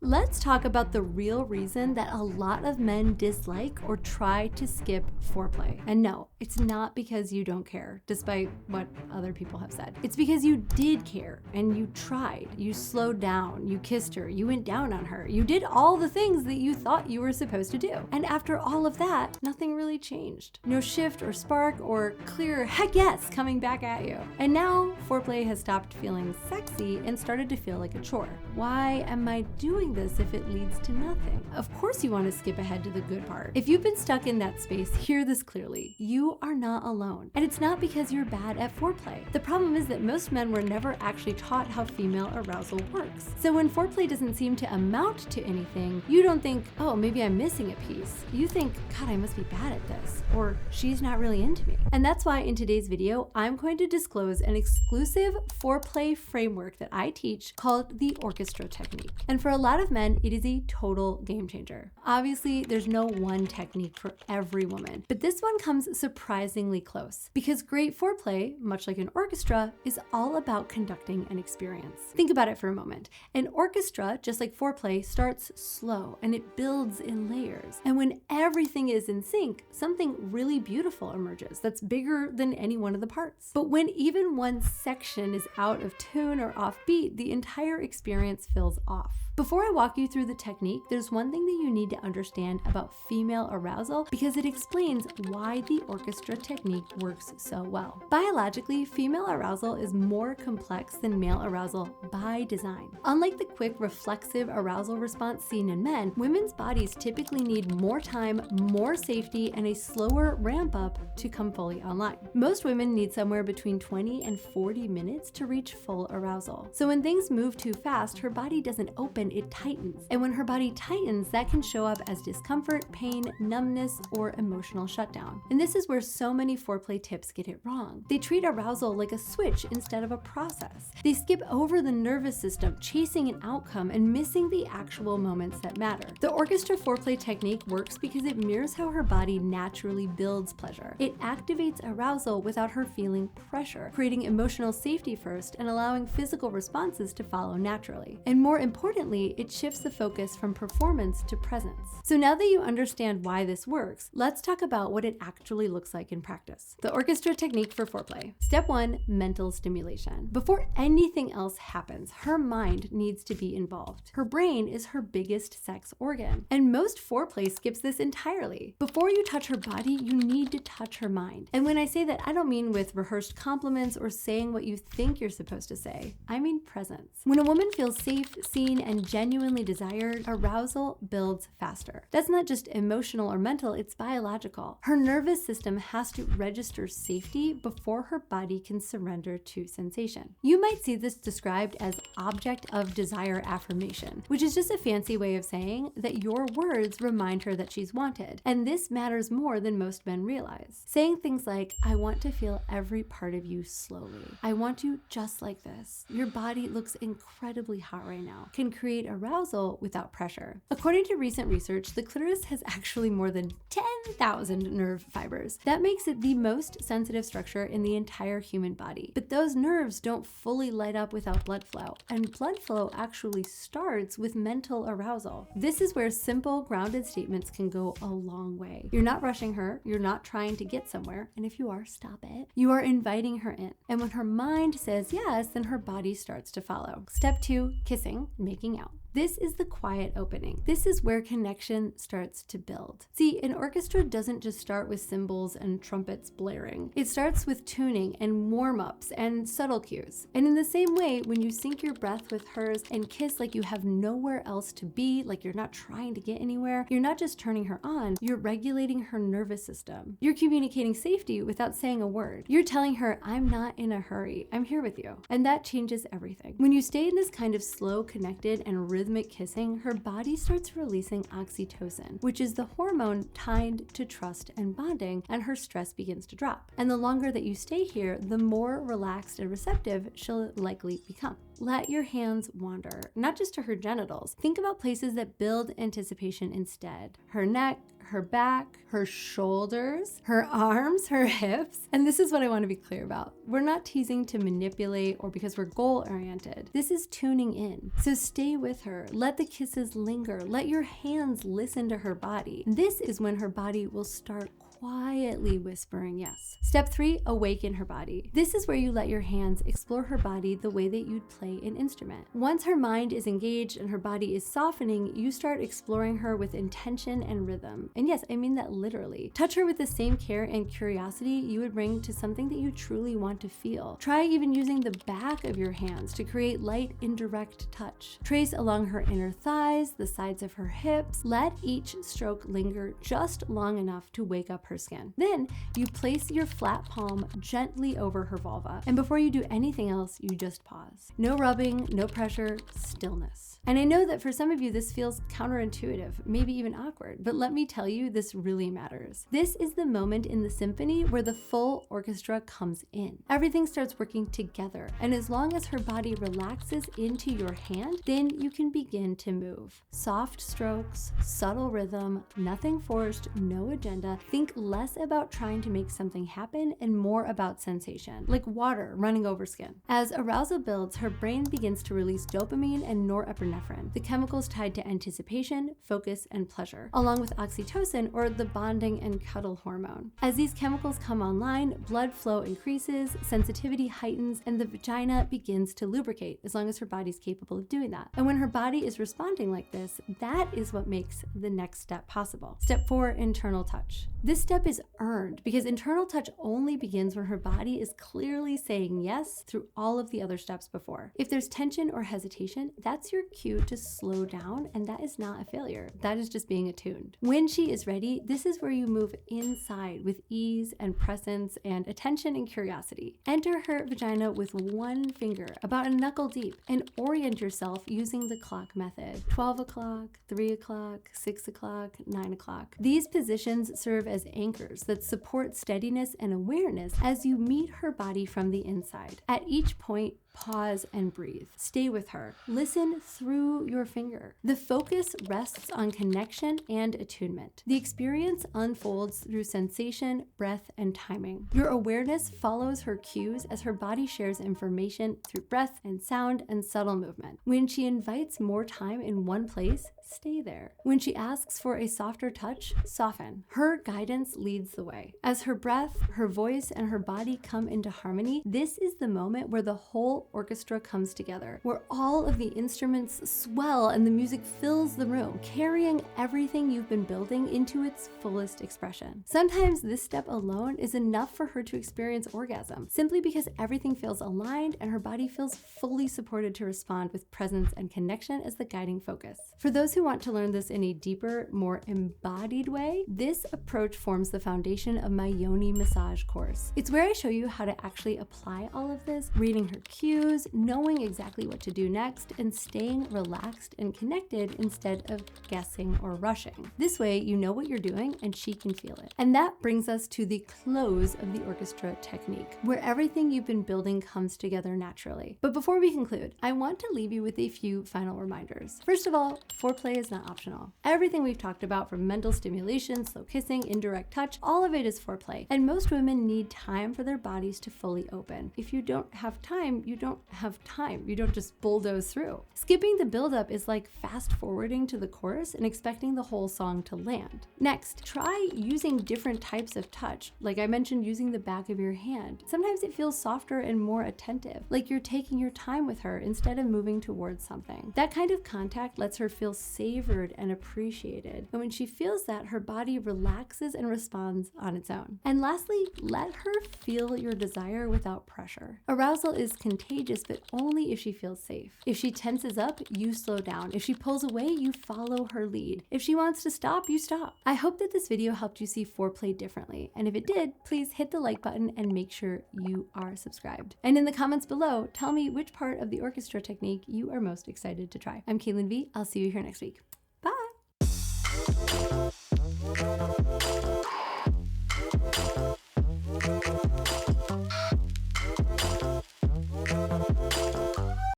Let's talk about the real reason that a lot of men dislike or try to skip foreplay. And no, it's not because you don't care, despite what other people have said. It's because you did care and you tried. You slowed down, you kissed her, you went down on her, you did all the things that you thought you were supposed to do. And after all of that, nothing really changed. No shift or spark or clear heck yes coming back at you. And now foreplay has stopped feeling sexy and started to feel like a chore. Why am I doing this if it leads to nothing? Of course you want to skip ahead to the good part. If you've been stuck in that space, hear this clearly. You are not alone. And it's not because you're bad at foreplay. The problem is that most men were never actually taught how female arousal works. So when foreplay doesn't seem to amount to anything, you don't think, oh, maybe I'm missing a piece. You think, God, I must be bad at this, or she's not really into me. And that's why in today's video, I'm going to disclose an exclusive foreplay framework that I teach called the Orchestra Technique. And for a lot of men, it is a total game changer. Obviously, there's no one technique for every woman, but this one comes surprisingly close because great foreplay, much like an orchestra, is all about conducting an experience. Think about it for a moment. An orchestra, just like foreplay, starts slow and it builds in layers. And when everything is in sync, something really beautiful emerges that's bigger than any one of the parts. But when even one section is out of tune or off beat, the entire experience feels off. Before I walk you through the technique, there's one thing that you need to understand about female arousal because it explains why the orchestra technique works so well. Biologically, female arousal is more complex than male arousal by design. Unlike the quick reflexive arousal response seen in men, women's bodies typically need more time, more safety, and a slower ramp up to come fully online. Most women need somewhere between 20 and 40 minutes to reach full arousal. So when things move too fast, her body doesn't open, it tightens. And when her body tightens, that can show up as discomfort, pain, numbness, or emotional shutdown. And this is where so many foreplay tips get it wrong. They treat arousal like a switch instead of a process. They skip over the nervous system, chasing an outcome and missing the actual moments that matter. The orchestra foreplay technique works because it mirrors how her body naturally builds pleasure. It activates arousal without her feeling pressure, creating emotional safety first and allowing physical responses to follow naturally. And more importantly, it shifts the focus from performance to presence. So now that you understand why this works, let's talk about what it actually looks like in practice. The orchestra technique for foreplay. Step 1, mental stimulation. Before anything else happens, her mind needs to be involved. Her brain is her biggest sex organ, and most foreplay skips this entirely. Before you touch her body, you need to touch her mind. And when I say that, I don't mean with rehearsed compliments or saying what you think you're supposed to say. I mean presence. When a woman feels safe, seen, and genuinely desired, arousal builds faster. That's not just emotional or mental, it's biological. Her nervous system has to register safety before her body can surrender to sensation. You might see this described as object of desire affirmation, which is just a fancy way of saying that your words remind her that she's wanted. And this matters more than most men realize. Saying things like, I want to feel every part of you slowly. I want you just like this. Your body looks incredibly hot right now. Can create arousal without pressure. According to recent research, the clitoris has actually more than 10,000 nerve fibers. That makes it the most sensitive structure in the entire human body. But those nerves don't fully light up without blood flow, and blood flow actually starts with mental arousal. This is where simple, grounded statements can go a long way. You're not rushing her, you're not trying to get somewhere, and if you are, stop it. You are inviting her in. And when her mind says yes, then her body starts to follow. Step 2, kissing, making out. This is the quiet opening. This is where connection starts to build. See, an orchestra doesn't just start with cymbals and trumpets blaring. It starts with tuning and warm-ups and subtle cues. And in the same way, when you sync your breath with hers and kiss like you have nowhere else to be, like you're not trying to get anywhere, you're not just turning her on, you're regulating her nervous system. You're communicating safety without saying a word. You're telling her, I'm not in a hurry, I'm here with you. And that changes everything. When you stay in this kind of slow, connected, and rhythmic kissing, her body starts releasing oxytocin, which is the hormone tied to trust and bonding, and her stress begins to drop. And the longer that you stay here, the more relaxed and receptive she'll likely become. let your hands wander, not just to her genitals. Think about places that build anticipation instead. Her neck, her back, her shoulders, her arms, her hips. And this is what I want to be clear about. We're not teasing to manipulate or because we're goal-oriented. This is tuning in. So stay with her. Let the kisses linger. Let your hands listen to her body. This is when her body will start quietly whispering yes. Step 3, awaken her body. This is where you let your hands explore her body the way that you'd play an instrument. Once her mind is engaged and her body is softening, you start exploring her with intention and rhythm. And yes, I mean that literally. Touch her with the same care and curiosity you would bring to something that you truly want to feel. Try even using the back of your hands to create light, indirect touch. Trace along her inner thighs, the sides of her hips. Let each stroke linger just long enough to wake up her skin. Then you place your flat palm gently over her vulva. And before you do anything else, you just pause. No rubbing, no pressure, stillness. And I know that for some of you, this feels counterintuitive, maybe even awkward, but let me tell you, this really matters. This is the moment in the symphony where the full orchestra comes in. Everything starts working together. And as long as her body relaxes into your hand, then you can begin to move. Soft strokes, subtle rhythm, nothing forced, no agenda. Think less about trying to make something happen and more about sensation, like water running over skin. As arousal builds, her brain begins to release dopamine and norepinephrine, the chemicals tied to anticipation, focus, and pleasure, along with oxytocin, or the bonding and cuddle hormone. As these chemicals come online, blood flow increases, sensitivity heightens, and the vagina begins to lubricate, as long as her body's capable of doing that. And when her body is responding like this, that is what makes the next step possible. Step 4, internal touch. This step is earned because internal touch only begins when her body is clearly saying yes through all of the other steps before. If there's tension or hesitation, that's your cue to slow down, and that is not a failure. That is just being attuned. When she is ready, this is where you move inside with ease and presence and attention and curiosity. Enter her vagina with one finger, about a knuckle deep, and orient yourself using the clock method. 12 o'clock, 3 o'clock, 6 o'clock, 9 o'clock. These positions serve as anchors that support steadiness and awareness as you meet her body from the inside. At each point, pause and breathe. Stay with her. Listen through your finger. The focus rests on connection and attunement. The experience unfolds through sensation, breath, and timing. Your awareness follows her cues as her body shares information through breath and sound and subtle movement. When she invites more time in one place, stay there. When she asks for a softer touch, soften. Her guidance leads the way. As her breath, her voice, and her body come into harmony, this is the moment where the whole orchestra comes together, where all of the instruments swell and the music fills the room, carrying everything you've been building into its fullest expression. Sometimes this step alone is enough for her to experience orgasm, simply because everything feels aligned and her body feels fully supported to respond with presence and connection as the guiding focus. For those who want to learn this in a deeper, more embodied way, this approach forms the foundation of my Yoni massage course. It's where I show you how to actually apply all of this, reading her cues, knowing exactly what to do next, and staying relaxed and connected instead of guessing or rushing. This way, you know what you're doing and she can feel it. And that brings us to the close of the Orchestra Technique, where everything you've been building comes together naturally. But before we conclude, I want to leave you with a few final reminders. First of all, foreplay is not optional. Everything we've talked about, from mental stimulation, slow kissing, indirect touch, all of it is foreplay. And most women need time for their bodies to fully open. If you don't have time, you don't have time. You don't just bulldoze through. Skipping the buildup is like fast forwarding to the chorus and expecting the whole song to land. Next, try using different types of touch. Like I mentioned, using the back of your hand. Sometimes it feels softer and more attentive, like you're taking your time with her instead of moving towards something. That kind of contact lets her feel savored and appreciated. And when she feels that, her body relaxes and responds on its own. And lastly, let her feel your desire without pressure. Arousal is contagious, but only if she feels safe. If she tenses up, you slow down. If she pulls away, you follow her lead. If she wants to stop, you stop. I hope that this video helped you see foreplay differently. And if it did, please hit the like button and make sure you are subscribed. And in the comments below, tell me which part of the orchestra technique you are most excited to try. I'm Caitlin V. I'll see you here next week.